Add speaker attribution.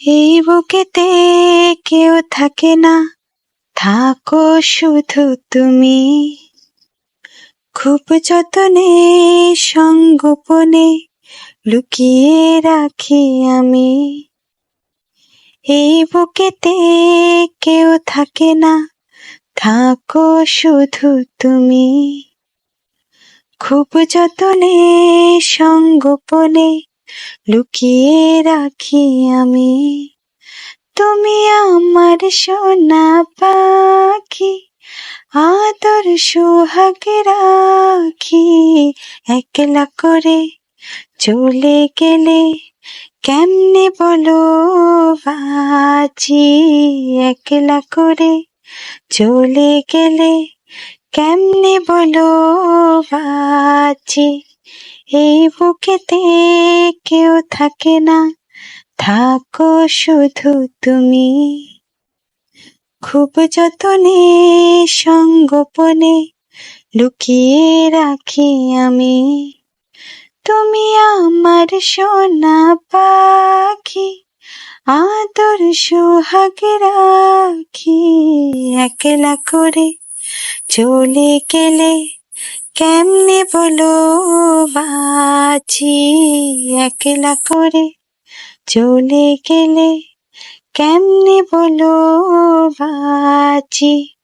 Speaker 1: এই বুকেতে কেউ থাকে না, থাকো শুধু তুমি। খুব যতনে সংগোপনে লুকিয়ে রাখি আমি। এই বুকেতে কেউ থাকে না, থাকো শুধু তুমি। খুব যতনে সংগোপনে লুকিয়ে রাখি আমি। তুমি আমার সোনা পাখি, আদর সোহাগে রাখি। একলা করে চলে গেলে কেমনে বলো বাঁচি। একলা করে চলে গেলে কেমনে বলো বাঁচি। এই বুকেতে কেউ থাকে না, থাকো শুধু তুমি। খুব যতনে সংগোপনে লুকিয়ে রাখি আমি। তুমি আমার সোনা পাখি, আদর সোহাগে রাখি। একলা করে চলে গেলে কেমনে বলো বাঁচি। একলা করে চলে গেলে কেমনে বলো বাঁচি।